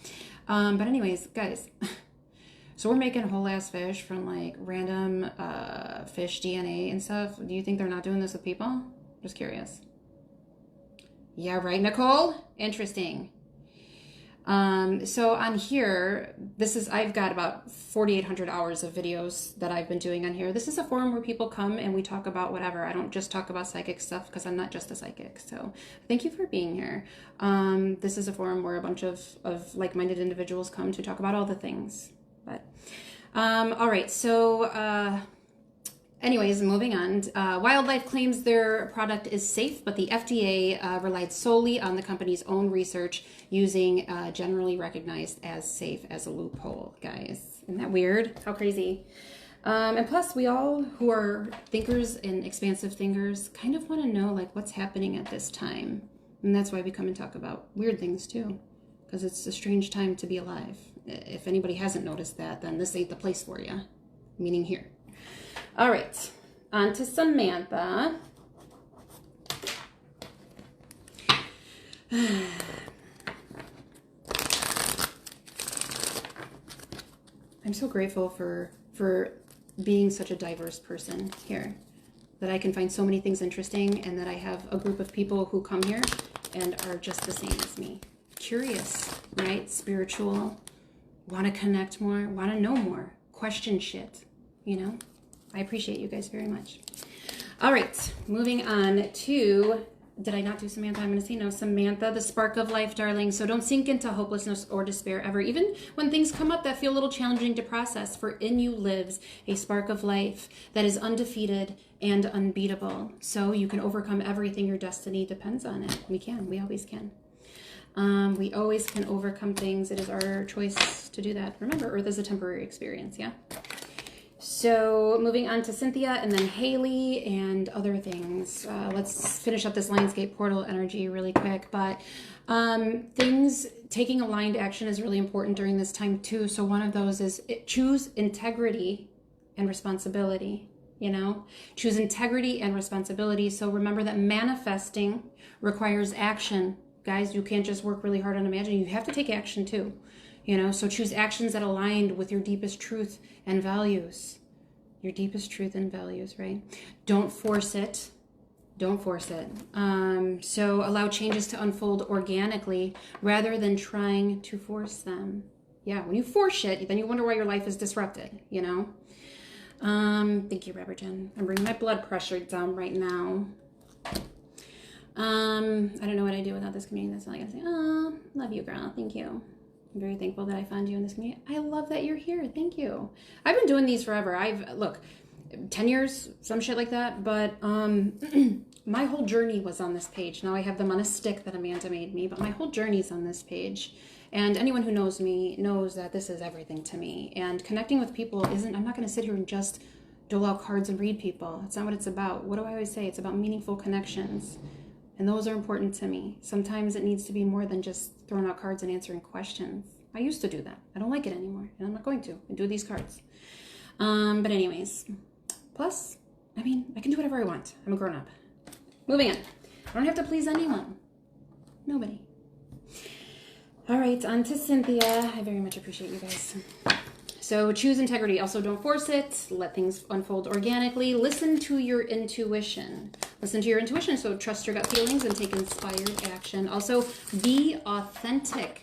But anyways, guys, so we're making whole ass fish from like random fish DNA and stuff. Do you think they're not doing this with people? Just curious. Yeah, right, Nicole? Interesting. So on here, I've got about 4,800 hours of videos that I've been doing on here. This is a forum where people come and we talk about whatever. I don't just talk about psychic stuff because I'm not just a psychic. So thank you for being here. This is a forum where a bunch of like-minded individuals come to talk about all the things. But, all right. So, anyways, moving on. Wildlife claims their product is safe, but the FDA relied solely on the company's own research using generally recognized as safe as a loophole, guys. Isn't that weird? How crazy. And plus, we all who are thinkers and expansive thinkers kind of want to know like what's happening at this time. And that's why we come and talk about weird things too, because it's a strange time to be alive. If anybody hasn't noticed that, then this ain't the place for you, meaning here. All right, on to Samantha. I'm so grateful for being such a diverse person here, that I can find so many things interesting, and that I have a group of people who come here and are just the same as me. Curious, right? Spiritual, want to connect more, want to know more, question shit, you know? I appreciate you guys very much. All right, moving on to, did I not do Samantha? I'm going to say no. Samantha, the spark of life, darling. So don't sink into hopelessness or despair ever, even when things come up that feel a little challenging to process, for in you lives a spark of life that is undefeated and unbeatable. So you can overcome everything. Your destiny depends on it. We can. We always can. We always can overcome things. It is our choice to do that. Remember, Earth is a temporary experience, yeah? So moving on to Cynthia and then Haley and other things. Let's finish up this Lionsgate portal energy really quick. But taking aligned action is really important during this time too. So one of those is choose integrity and responsibility. You know, choose integrity and responsibility. So remember that manifesting requires action. Guys, you can't just work really hard on imagining. You have to take action too. You know, so choose actions that align with your deepest truth and values. your deepest truth and values, right? Don't force it. Don't force it. So allow changes to unfold organically rather than trying to force them. Yeah, when you force it, then you wonder why your life is disrupted, you know? Thank you, Robert Jen. I'm bringing my blood pressure down right now. I don't know what I'd do without this community. That's all I gotta say. Oh, love you, girl. Thank you. I'm very thankful that I found you in this community. I love that you're here. Thank you. I've been doing these forever. Look, 10 years, some shit like that. But my whole journey was on this page. Now I have them on a stick that Amanda made me, but my whole journey's on this page. And anyone who knows me knows that this is everything to me. And connecting with people isn't, I'm not going to sit here and just dole out cards and read people. That's not what it's about. What do I always say? It's about meaningful connections. And those are important to me. Sometimes it needs to be more than just throwing out cards and answering questions. I used to do that. I don't like it anymore. And I'm not going to. I do these cards. But anyways, plus, I mean, I can do whatever I want. I'm a grown-up. Moving on. I don't have to please anyone. Nobody. All right, on to Cynthia. I very much appreciate you guys. So choose integrity. Also, don't force it. Let things unfold organically. Listen to your intuition. Listen to your intuition. So trust your gut feelings and take inspired action. Also, be authentic.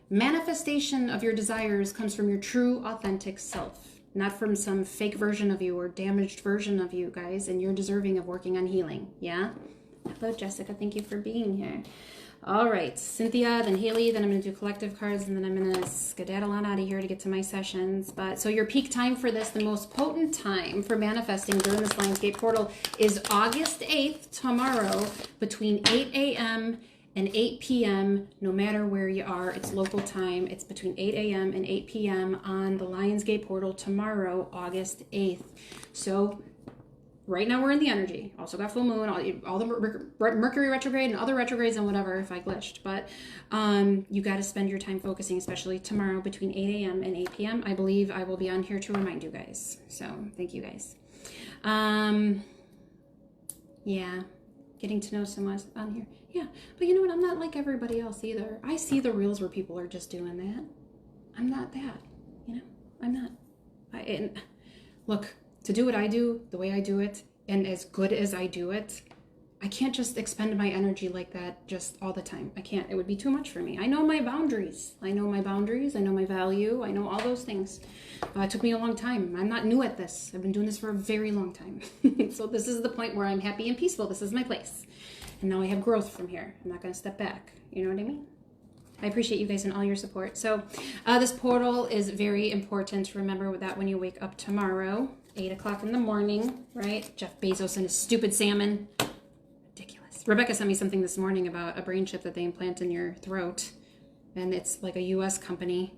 Manifestation of your desires comes from your true, authentic self, not from some fake version of you or damaged version of you, guys. And you're deserving of working on healing. Yeah? Hello, Jessica. Thank you for being here. All right, Cynthia, then Haley, then I'm going to do collective cards, and then I'm going to skedaddle on out of here to get to my sessions. But so your peak time for this, the most potent time for manifesting during this Lionsgate portal is August 8th, tomorrow, between 8 a.m. and 8 p.m., no matter where you are. It's local time. It's between 8 a.m. and 8 p.m. on the Lionsgate portal tomorrow, August 8th. So right now we're in the energy. Also got full moon, all the Mercury retrograde and other retrogrades and whatever if I glitched. But you got to spend your time focusing, especially tomorrow between 8 a.m. and 8 p.m. I believe I will be on here to remind you guys. So thank you guys. Yeah, getting to know someone on here. Yeah, but you know what? I'm not like everybody else either. I see the reels where people are just doing that. I'm not that, you know? I'm not. And look, to do what I do, the way I do it, and as good as I do it, I can't just expend my energy like that just all the time. I can't. It would be too much for me. I know my boundaries. I know my boundaries. I know my value. I know all those things. It took me a long time. I'm not new at this. I've been doing this for a very long time. So this is the point where I'm happy and peaceful. This is my place. And now I have growth from here. I'm not going to step back. You know what I mean? I appreciate you guys and all your support. So this portal is very important. Remember that when you wake up tomorrow, 8 o'clock in the morning, right? Jeff Bezos and his stupid salmon. Ridiculous. Rebecca sent me something this morning about a brain chip that they implant in your throat. And it's like a U.S. company.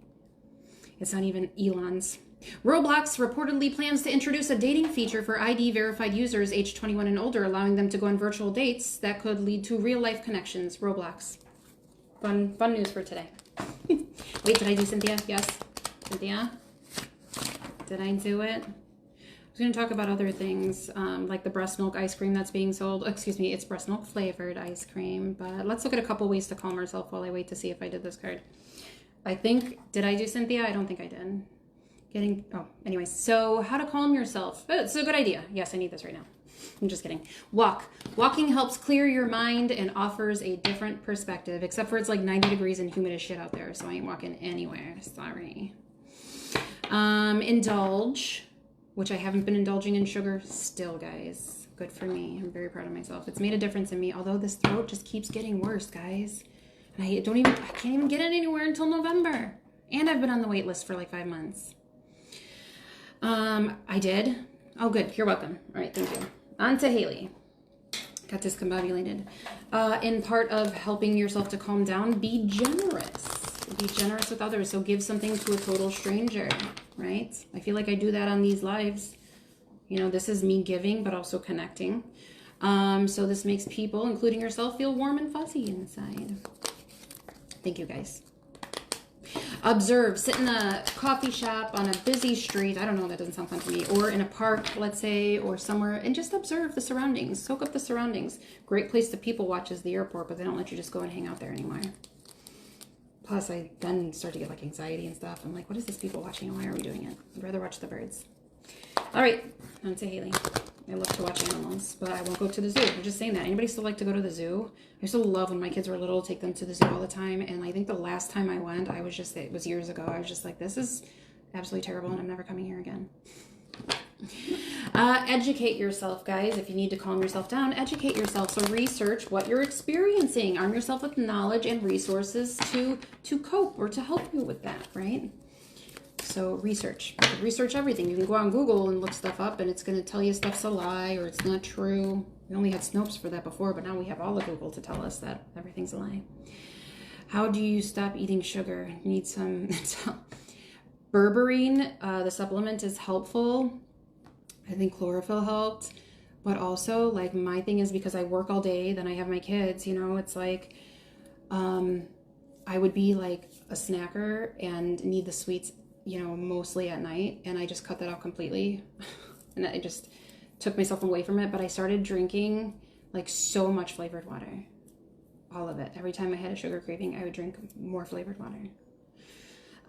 It's not even Elon's. Roblox reportedly plans to introduce a dating feature for ID verified users aged 21 and older, allowing them to go on virtual dates that could lead to real life connections. Roblox. Fun news for today. Wait, did I do Cynthia? Yes. Cynthia? Did I do it? I was going to talk about other things, like the breast milk ice cream that's being sold. Excuse me, it's breast milk flavored ice cream. But let's look at a couple ways to calm ourselves while I wait to see if I did this card. I think, did I do Cynthia? I don't think I did. Anyways. So how to calm yourself. Oh, it's a good idea. Yes, I need this right now. I'm just kidding. Walk. Walking helps clear your mind and offers a different perspective, except for it's like 90 degrees and humid as shit out there, so I ain't walking anywhere. Sorry. Indulge, which I haven't been indulging in sugar still, guys. Good for me. I'm very proud of myself. It's made a difference in me, although this throat just keeps getting worse, guys. And I can't even get it anywhere until November. And I've been on the wait list for like 5 months. I did. Oh, good. You're welcome. All right. Thank you. On to Haley. Got discombobulated. In part of helping yourself to calm down, be generous. Be generous with others. So give something to a total stranger, right? I feel like I do that on these lives. You know, this is me giving, but also connecting. So this makes people, including yourself, feel warm and fuzzy inside. Thank you, guys. Observe. Sit in a coffee shop on a busy street. I don't know, that doesn't sound fun to me. Or in a park, let's say, or somewhere, and just observe the surroundings. Soak up the surroundings. Great place to people watch is the airport, but they don't let you just go and hang out there anymore. Plus, I then start to get like anxiety and stuff. I'm like, what is this people watching and why are we doing it? I'd rather watch the birds. All right, on to Haley. I love to watch animals, but I won't go to the zoo. I'm just saying that. Anybody still like to go to the zoo? I used to love when my kids were little, take them to the zoo all the time. And I think the last time I went, it was years ago. I was just like, this is absolutely terrible and I'm never coming here again. Educate yourself, guys. If you need to calm yourself down, educate yourself. So research what you're experiencing. Arm yourself with knowledge and resources to cope or to help you with that, right? So research everything. You can go on Google and look stuff up and it's going to tell you stuff's a lie or it's not true. We only had Snopes for that before, but now we have all of Google to tell us that everything's a lie. How do you stop eating sugar? You need some berberine. The supplement is helpful. I think chlorophyll helped, but also like my thing is because I work all day, then I have my kids, you know, it's like, I would be like a snacker and need the sweets, you know, mostly at night. And I just cut that out completely. And I just took myself away from it. But I started drinking like so much flavored water, all of it. Every time I had a sugar craving, I would drink more flavored water.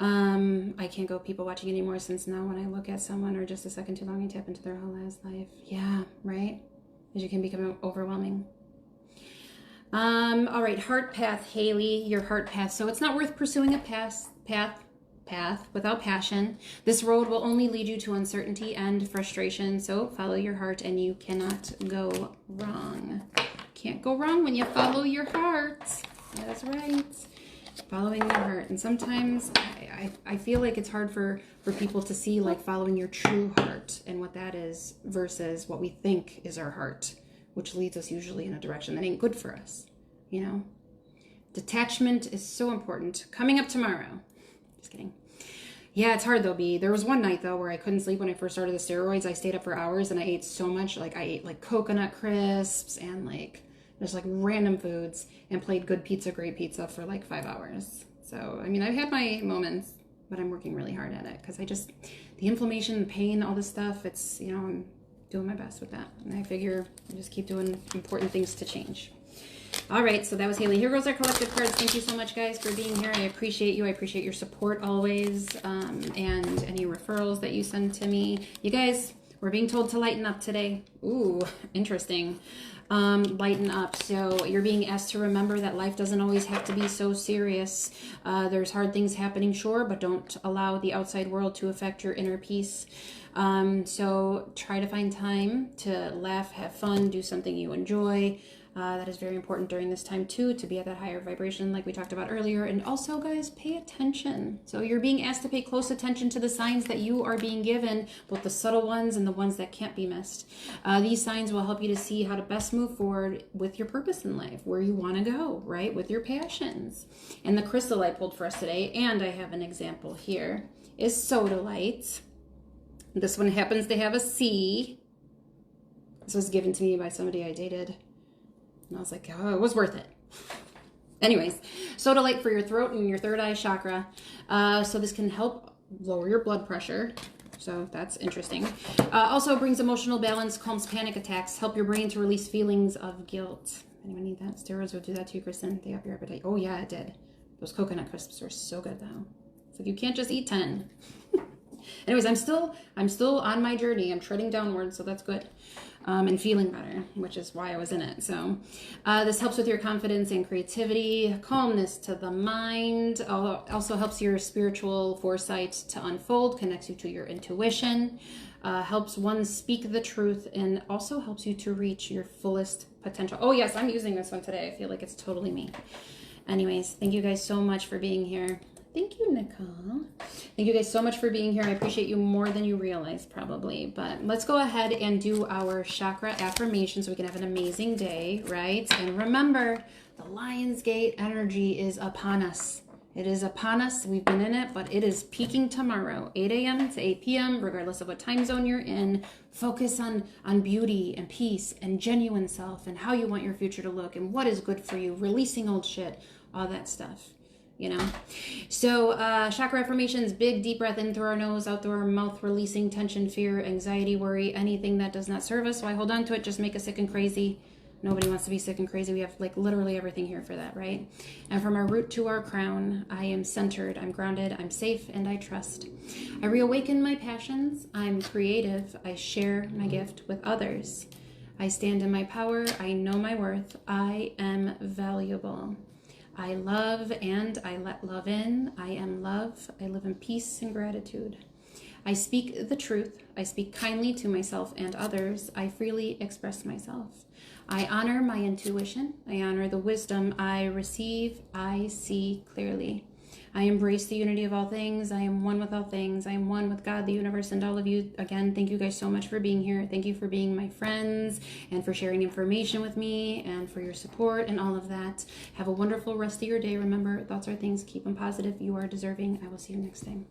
I can't go people watching anymore since now when I look at someone or just a second too long, I tap into their whole last life. Yeah, right? Because you can become overwhelming. All right, heart path, Haley, your heart path. So it's not worth pursuing a path without passion. This road will only lead you to uncertainty and frustration. So follow your heart and you cannot go wrong. Can't go wrong when you follow your heart. That's right. Following your heart. And sometimes I feel like it's hard for people to see like following your true heart and what that is versus what we think is our heart, which leads us usually in a direction that ain't good for us, you know? Detachment is so important. Coming up tomorrow. Just kidding. Yeah, it's hard though, B. There was one night though where I couldn't sleep when I first started the steroids. I stayed up for hours and I ate so much. Like I ate like coconut crisps and like just like random foods and played Good Pizza, Great Pizza for like 5 hours. So, I mean, I've had my moments, but I'm working really hard at it because the inflammation, the pain, all this stuff, it's, you know, I'm doing my best with that. And I figure I just keep doing important things to change. All right, so that was Haley. Here goes our collective cards. Thank you so much, guys, for being here. I appreciate you. I appreciate your support always, and any referrals that you send to me. You guys, we're being told to lighten up today. Ooh, interesting. Lighten up. So you're being asked to remember that life doesn't always have to be so serious. There's hard things happening, sure, but don't allow the outside world to affect your inner peace. So try to find time to laugh, have fun, do something you enjoy. That is very important during this time too, to be at that higher vibration like we talked about earlier. And also, guys, pay attention. So you're being asked to pay close attention to the signs that you are being given, both the subtle ones and the ones that can't be missed. These signs will help you to see how to best move forward with your purpose in life, where you want to go, right? With your passions. And the crystal I pulled for us today, and I have an example here, is sodalite. This one happens to have a C. This was given to me by somebody I dated. And I was like, oh, it was worth it. Anyways, sodalite for your throat and your third eye chakra. So this can help lower your blood pressure. So that's interesting. Also brings emotional balance, calms panic attacks, help your brain to release feelings of guilt. Anyone need that? Steroids would do that too, Kristen. They up your appetite. Oh yeah, it did. Those coconut crisps are so good though. It's like you can't just eat 10. Anyways, I'm still on my journey. I'm treading downward, so that's good. And feeling better, which is why I was in it. So this helps with your confidence and creativity, calmness to the mind, also helps your spiritual foresight to unfold, connects you to your intuition, helps one speak the truth, and also helps you to reach your fullest potential. Oh yes, I'm using this one today. I feel like it's totally me. Anyways, thank you guys so much for being here. Thank you, Nicole. Thank you guys so much for being here. I appreciate you more than you realize, probably. But let's go ahead and do our chakra affirmation so we can have an amazing day, right? And remember, the Lionsgate energy is upon us. It is upon us. We've been in it, but it is peaking tomorrow, 8 a.m. to 8 p.m., regardless of what time zone you're in. Focus on beauty and peace and genuine self and how you want your future to look and what is good for you, releasing old shit, all that stuff. You know, so chakra affirmations, big deep breath in through our nose, out through our mouth, releasing tension, fear, anxiety, worry, anything that does not serve us. Why hold on to it? Just make us sick and crazy. Nobody wants to be sick and crazy. We have like literally everything here for that, right? And from our root to our crown, I am centered, I'm grounded, I'm safe, and I trust. I reawaken my passions. I'm creative. I share my gift with others. I stand in my power. I know my worth. I am valuable. I love and I let love in. I am love. I live in peace and gratitude. I speak the truth. I speak kindly to myself and others. I freely express myself. I honor my intuition. I honor the wisdom I receive. I see clearly. I embrace the unity of all things. I am one with all things. I am one with God, the universe, and all of you. Again, thank you guys so much for being here. Thank you for being my friends and for sharing information with me and for your support and all of that. Have a wonderful rest of your day. Remember, thoughts are things. Keep them positive. You are deserving. I will see you next time.